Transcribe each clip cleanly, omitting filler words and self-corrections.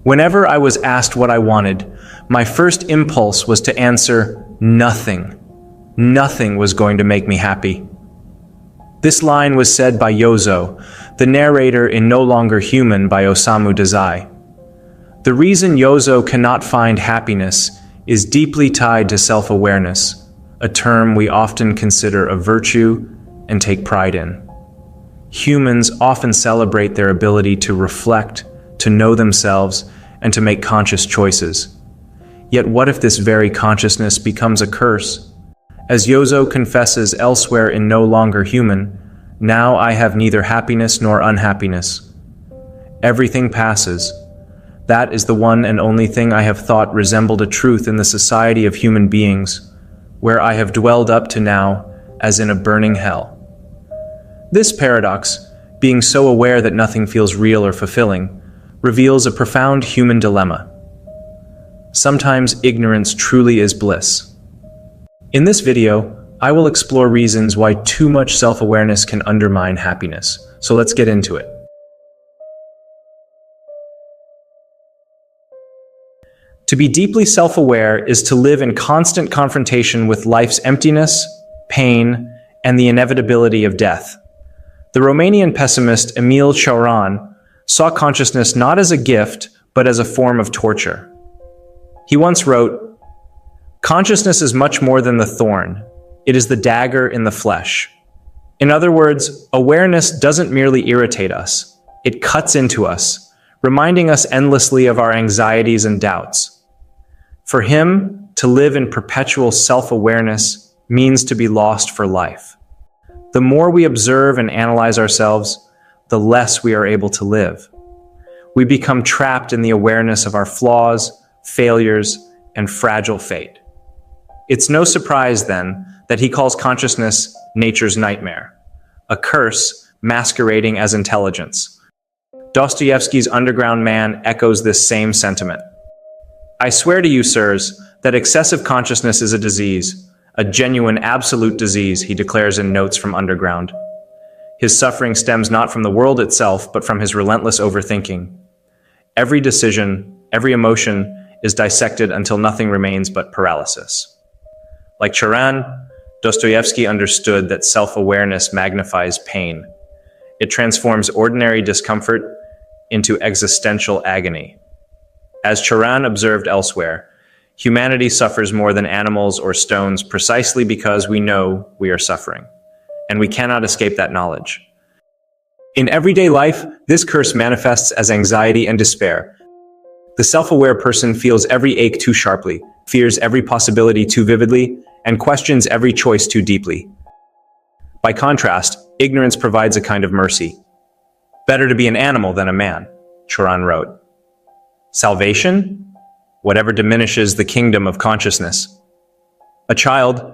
Whenever I was asked what I wanted, my first impulse was to answer, nothing. Nothing was going to make me happy. This line was said by Yozo, the narrator in No Longer Human by Osamu Dazai. The reason Yozo cannot find happiness is deeply tied to self-awareness, a term we often consider a virtue and take pride in. Humans often celebrate their ability to reflect, to know themselves, and to make conscious choices. Yet what if this very consciousness becomes a curse? As Yozo confesses elsewhere in No Longer Human, now I have neither happiness nor unhappiness. Everything passes. That is the one and only thing I have thought resembled a truth in the society of human beings, where I have dwelled up to now as in a burning hell. This paradox, being so aware that nothing feels real or fulfilling, reveals a profound human dilemma. Sometimes ignorance truly is bliss. In this video, I will explore reasons why too much self-awareness can undermine happiness. So let's get into it. To be deeply self-aware is to live in constant confrontation with life's emptiness, pain, and the inevitability of death. The Romanian pessimist Emil Cioran saw consciousness not as a gift, but as a form of torture. He once wrote, "Consciousness is much more than the thorn. It is the dagger in the flesh." In other words, awareness doesn't merely irritate us. It cuts into us, reminding us endlessly of our anxieties and doubts. For him, to live in perpetual self-awareness means to be lost for life. The more we observe and analyze ourselves, the less we are able to live. We become trapped in the awareness of our flaws, failures, and fragile fate. It's no surprise, then, that he calls consciousness nature's nightmare, a curse masquerading as intelligence. Dostoevsky's Underground Man echoes this same sentiment. "I swear to you, sirs, that excessive consciousness is a disease, a genuine absolute disease," he declares in Notes from Underground. His suffering stems not from the world itself, but from his relentless overthinking. Every decision, every emotion is dissected until nothing remains but paralysis. Like Cioran, Dostoevsky understood that self-awareness magnifies pain. It transforms ordinary discomfort into existential agony. As Cioran observed elsewhere, humanity suffers more than animals or stones precisely because we know we are suffering, and we cannot escape that knowledge. In everyday life, this curse manifests as anxiety and despair. The self-aware person feels every ache too sharply, fears every possibility too vividly, and questions every choice too deeply. By contrast, ignorance provides a kind of mercy. "Better to be an animal than a man," Cioran wrote. Salvation? Whatever diminishes the kingdom of consciousness. A child,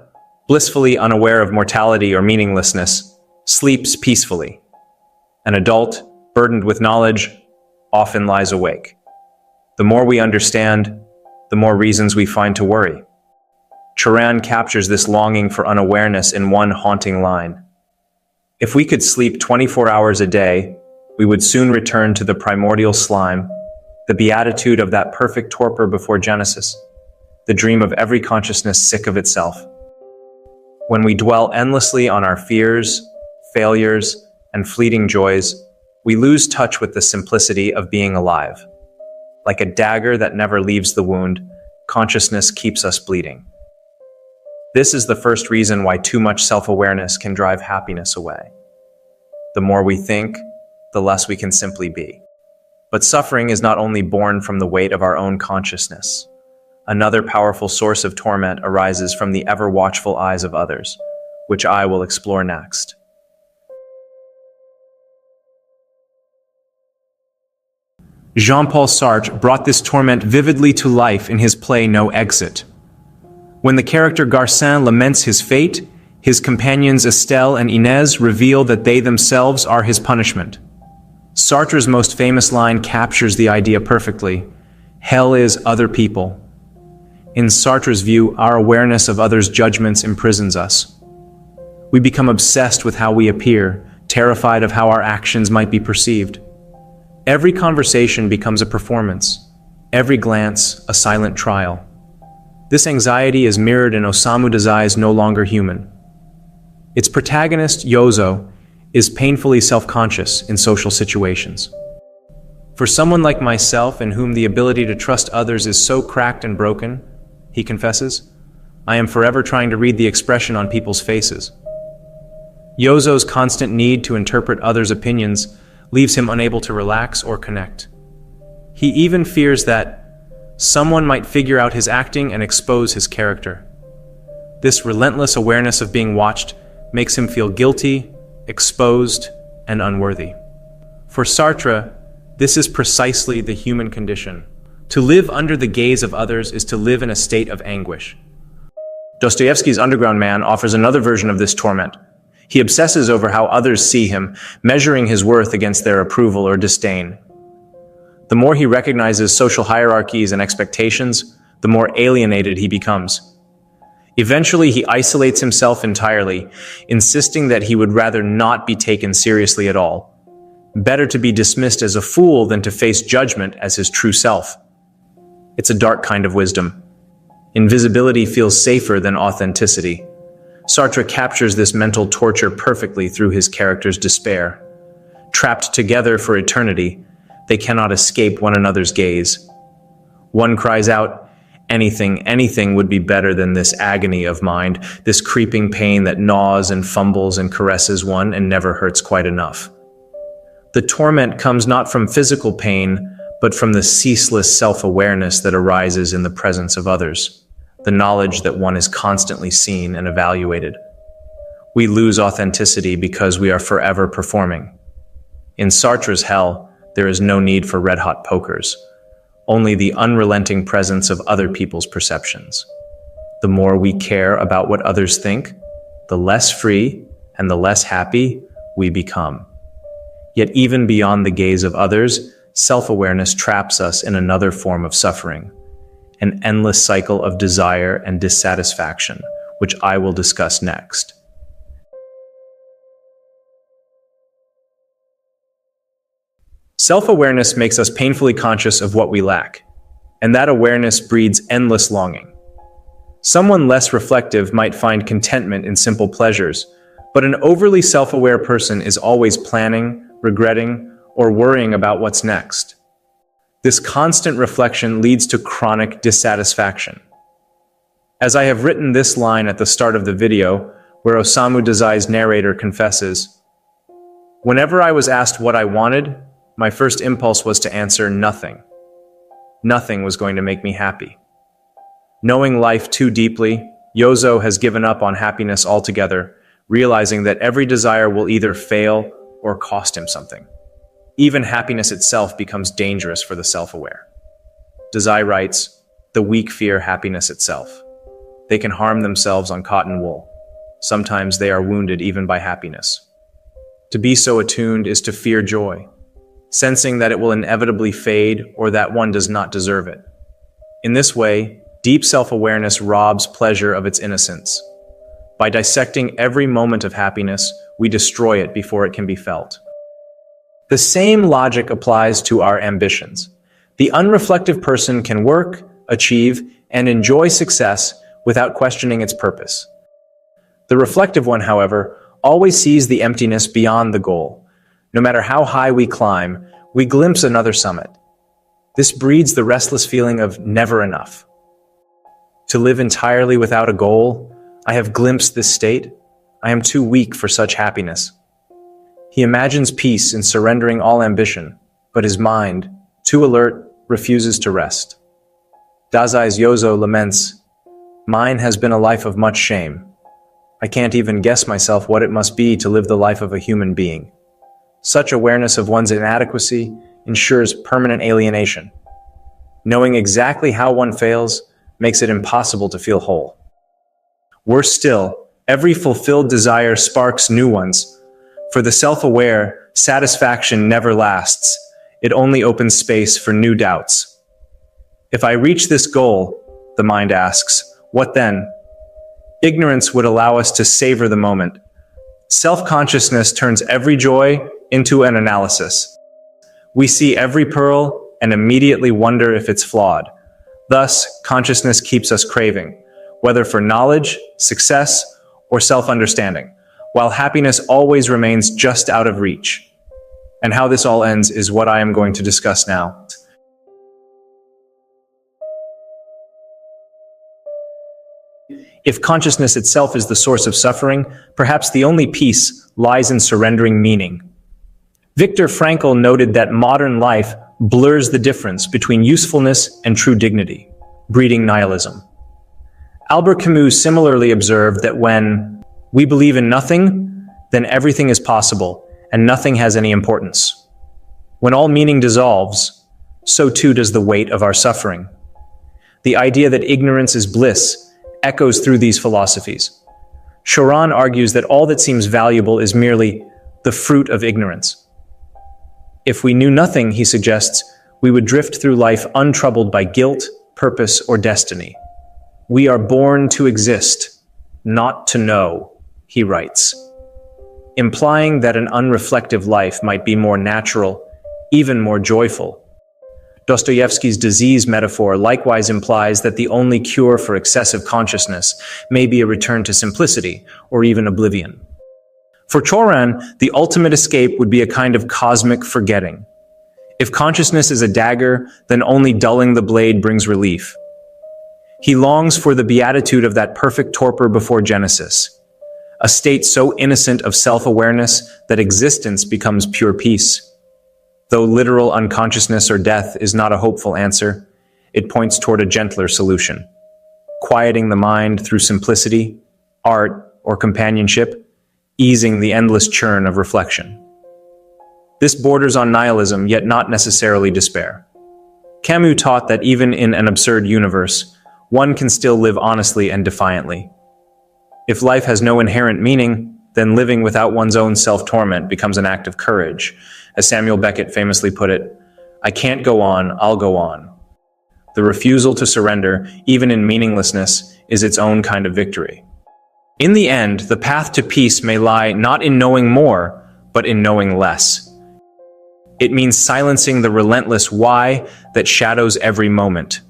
blissfully unaware of mortality or meaninglessness, sleeps peacefully. An adult, burdened with knowledge, often lies awake. The more we understand, the more reasons we find to worry. Cioran captures this longing for unawareness in one haunting line. "If we could sleep 24 hours a day, we would soon return to the primordial slime, the beatitude of that perfect torpor before Genesis, the dream of every consciousness sick of itself." When we dwell endlessly on our fears, failures, and fleeting joys, we lose touch with the simplicity of being alive. Like a dagger that never leaves the wound, consciousness keeps us bleeding. This is the first reason why too much self-awareness can drive happiness away. The more we think, the less we can simply be. But suffering is not only born from the weight of our own consciousness. Another powerful source of torment arises from the ever-watchful eyes of others, which I will explore next. Jean-Paul Sartre brought this torment vividly to life in his play No Exit. When the character Garcin laments his fate, his companions Estelle and Inez reveal that they themselves are his punishment. Sartre's most famous line captures the idea perfectly. Hell is other people. In Sartre's view, our awareness of others' judgments imprisons us. We become obsessed with how we appear, terrified of how our actions might be perceived. Every conversation becomes a performance. every glance a silent trial. This anxiety is mirrored in Osamu Dazai's No Longer Human. Its protagonist, Yozo, is painfully self-conscious in social situations. For someone like myself, in whom the ability to trust others is so cracked and broken, he confesses, I am forever trying to read the expression on people's faces. Yozo's constant need to interpret others' opinions leaves him unable to relax or connect. He even fears that someone might figure out his acting and expose his character. This relentless awareness of being watched makes him feel guilty, exposed, and unworthy. For Sartre, this is precisely the human condition. To live under the gaze of others is to live in a state of anguish. Dostoevsky's Underground Man offers another version of this torment. He obsesses over how others see him, measuring his worth against their approval or disdain. The more he recognizes social hierarchies and expectations, the more alienated he becomes. Eventually, he isolates himself entirely, insisting that he would rather not be taken seriously at all. Better to be dismissed as a fool than to face judgment as his true self. It's a dark kind of wisdom. Invisibility feels safer than authenticity. Sartre captures this mental torture perfectly through his character's despair. Trapped together for eternity, they cannot escape one another's gaze. One cries out, anything would be better than this agony of mind, this creeping pain that gnaws and fumbles and caresses one and never hurts quite enough. The torment comes not from physical pain, but from the ceaseless self-awareness that arises in the presence of others, the knowledge that one is constantly seen and evaluated. We lose authenticity because we are forever performing. In Sartre's hell, there is no need for red-hot pokers, only the unrelenting presence of other people's perceptions. The more we care about what others think, the less free and the less happy we become. Yet even beyond the gaze of others, self-awareness traps us in another form of suffering, an endless cycle of desire and dissatisfaction, which I will discuss next. Self-awareness makes us painfully conscious of what we lack, and that awareness breeds endless longing. Someone less reflective might find contentment in simple pleasures, but an overly self-aware person is always planning, regretting, or worrying about what's next. This constant reflection leads to chronic dissatisfaction. As I have written this line at the start of the video, where Osamu Dazai's narrator confesses, "Whenever I was asked what I wanted, my first impulse was to answer nothing. Nothing was going to make me happy." Knowing life too deeply, Yozo has given up on happiness altogether, realizing that every desire will either fail or cost him something. Even happiness itself becomes dangerous for the self-aware. Dazai writes, "The weak fear happiness itself. They can harm themselves on cotton wool. Sometimes they are wounded even by happiness. To be so attuned is to fear joy, sensing that it will inevitably fade or that one does not deserve it. In this way, deep self-awareness robs pleasure of its innocence. By dissecting every moment of happiness, we destroy it before it can be felt." The same logic applies to our ambitions. The unreflective person can work, achieve, and enjoy success without questioning its purpose. The reflective one, however, always sees the emptiness beyond the goal. No matter how high we climb, we glimpse another summit. This breeds the restless feeling of never enough. To live entirely without a goal, I have glimpsed this state. I am too weak for such happiness. He imagines peace in surrendering all ambition, but his mind, too alert, refuses to rest. Dazai's Yozo laments, "Mine has been a life of much shame. I can't even guess myself what it must be to live the life of a human being." Such awareness of one's inadequacy ensures permanent alienation. Knowing exactly how one fails makes it impossible to feel whole. Worse still, every fulfilled desire sparks new ones. For the self-aware, satisfaction never lasts. It only opens space for new doubts. If I reach this goal, the mind asks, what then? Ignorance would allow us to savor the moment. Self-consciousness turns every joy into an analysis. We see every pearl, and immediately wonder if it's flawed. Thus, consciousness keeps us craving, whether for knowledge, success, or self-understanding, while happiness always remains just out of reach. And how this all ends is what I am going to discuss now. If consciousness itself is the source of suffering, perhaps the only peace lies in surrendering meaning. Viktor Frankl noted that modern life blurs the difference between usefulness and true dignity, breeding nihilism. Albert Camus similarly observed that when we believe in nothing, then everything is possible and nothing has any importance. When all meaning dissolves, so too does the weight of our suffering. The idea that ignorance is bliss echoes through these philosophies. Choran argues that all that seems valuable is merely the fruit of ignorance. If we knew nothing, he suggests, we would drift through life untroubled by guilt, purpose, or destiny. We are born to exist, not to know, he writes, implying that an unreflective life might be more natural, even more joyful. Dostoevsky's disease metaphor likewise implies that the only cure for excessive consciousness may be a return to simplicity or even oblivion. For Choran, the ultimate escape would be a kind of cosmic forgetting. If consciousness is a dagger, then only dulling the blade brings relief. He longs for the beatitude of that perfect torpor before Genesis, a state so innocent of self-awareness that existence becomes pure peace. Though literal unconsciousness or death is not a hopeful answer, it points toward a gentler solution, quieting the mind through simplicity, art, or companionship, easing the endless churn of reflection. This borders on nihilism, yet not necessarily despair. Camus taught that even in an absurd universe, one can still live honestly and defiantly. If life has no inherent meaning, then living without one's own self-torment becomes an act of courage. As Samuel Beckett famously put it, "I can't go on, I'll go on." The refusal to surrender, even in meaninglessness, is its own kind of victory. In the end, the path to peace may lie not in knowing more, but in knowing less. It means silencing the relentless why that shadows every moment.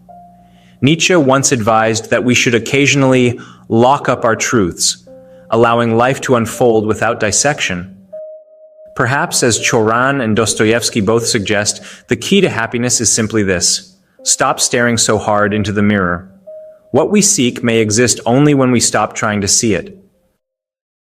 Nietzsche once advised that we should occasionally lock up our truths, allowing life to unfold without dissection. Perhaps, as Choran and Dostoevsky both suggest, the key to happiness is simply this: stop staring so hard into the mirror. What we seek may exist only when we stop trying to see it.